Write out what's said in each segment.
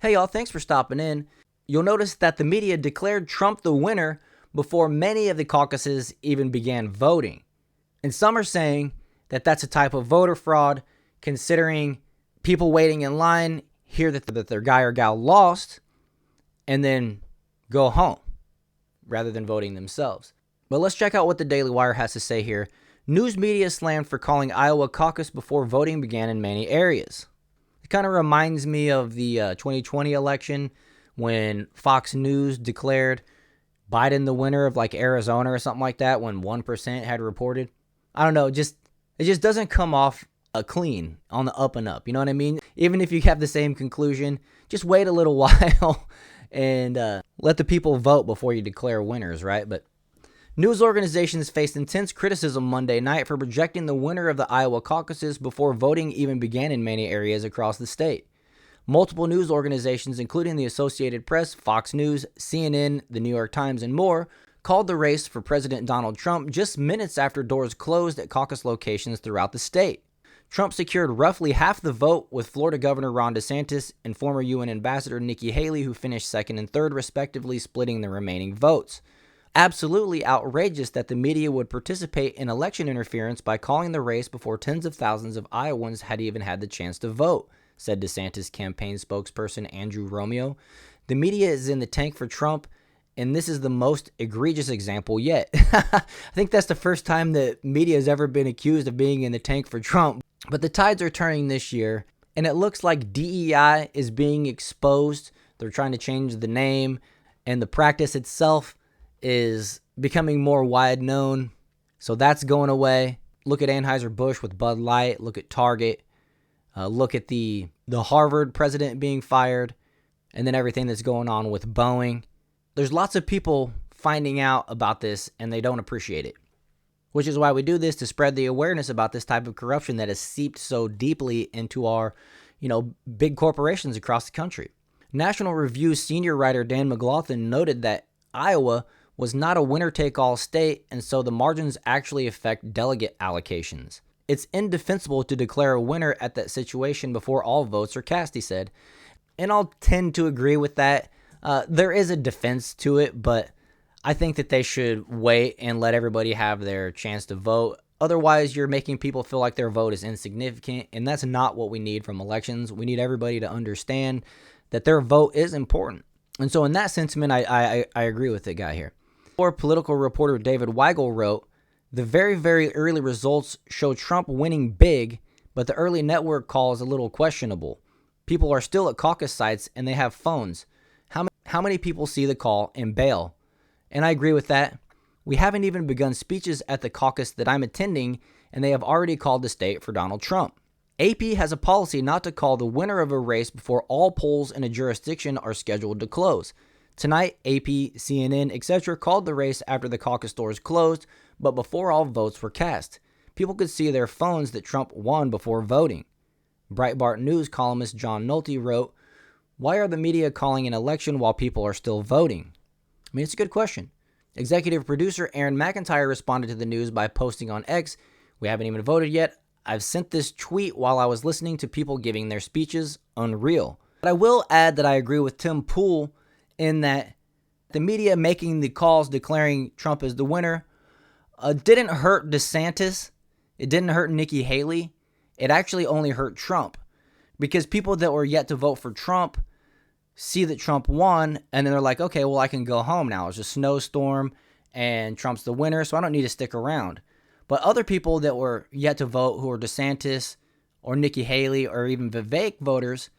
Hey y'all, thanks for stopping in. You'll notice that the media declared Trump the winner before many of the caucuses even began voting. And some are saying that that's a type of voter fraud, considering people waiting in line hear that their guy or gal lost and then go home rather than voting themselves. But let's check out what the Daily Wire has to say here. News media slammed for calling Iowa caucus before voting began in many areas. It kind of reminds me of the 2020 election when Fox News declared Biden the winner of like Arizona or something like that when 1% had reported. I don't know, it just doesn't come off clean on the up and up. You know what I mean? Even if you have the same conclusion, just wait a little while and let the people vote before you declare winners, right? But news organizations faced intense criticism Monday night for projecting the winner of the Iowa caucuses before voting even began in many areas across the state. Multiple news organizations, including the Associated Press, Fox News, CNN, the New York Times, and more, called the race for President Donald Trump just minutes after doors closed at caucus locations throughout the state. Trump secured roughly half the vote, with Florida Governor Ron DeSantis and former UN Ambassador Nikki Haley, who finished second and third respectively, splitting the remaining votes. Absolutely outrageous that the media would participate in election interference by calling the race before tens of thousands of Iowans had even had the chance to vote, said DeSantis campaign spokesperson Andrew Romeo. The media is in the tank for Trump, and this is the most egregious example yet. I think that's the first time that media has ever been accused of being in the tank for Trump. But the tides are turning this year, and it looks like DEI is being exposed. They're trying to change the name, and the practice itself is becoming more wide known. So that's going away. Look at Anheuser-Busch with Bud Light. Look at Target. Look at the Harvard president being fired, and then everything that's going on with Boeing. There's lots of people finding out about this, and they don't appreciate it, which is why we do this, to spread the awareness about this type of corruption that has seeped so deeply into our, big corporations across the country. National Review senior writer Dan McLaughlin noted that Iowa was not a winner-take-all state, and so the margins actually affect delegate allocations. It's indefensible to declare a winner at that situation before all votes are cast, he said. And I'll tend to agree with that. There is a defense to it, but I think that they should wait and let everybody have their chance to vote. Otherwise, you're making people feel like their vote is insignificant, and that's not what we need from elections. We need everybody to understand that their vote is important. And so in that sentiment, I agree with the guy here. Or political reporter David Weigel wrote, "The very, very early results show Trump winning big, but the early network call is a little questionable. People are still at caucus sites and they have phones. How many people see the call and bail?" And I agree with that. We haven't even begun speeches at the caucus that I'm attending, and they have already called the state for Donald Trump. AP has a policy not to call the winner of a race before all polls in a jurisdiction are scheduled to close. Tonight, AP, CNN, etc. called the race after the caucus doors closed, but before all votes were cast. People could see their phones that Trump won before voting. Breitbart News columnist John Nolte wrote, "Why are the media calling an election while people are still voting?" I mean, it's a good question. Executive producer Aaron McIntyre responded to the news by posting on X, "We haven't even voted yet. I've sent this tweet while I was listening to people giving their speeches. Unreal." But I will add that I agree with Tim Pool in that the media making the calls declaring Trump as the winner didn't hurt DeSantis. It didn't hurt Nikki Haley. It actually only hurt Trump, because people that were yet to vote for Trump see that Trump won, and then they're like, okay, well, I can go home now. It's a snowstorm, and Trump's the winner, so I don't need to stick around. But other people that were yet to vote, who are DeSantis or Nikki Haley or even Vivek voters,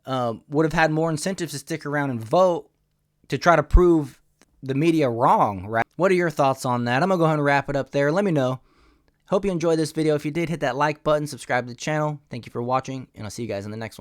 would have had more incentives to stick around and vote to try to prove the media wrong, right? What are your thoughts on that? I'm going to go ahead and wrap it up there. Let me know. Hope you enjoyed this video. If you did, hit that like button, subscribe to the channel. Thank you for watching, and I'll see you guys in the next one.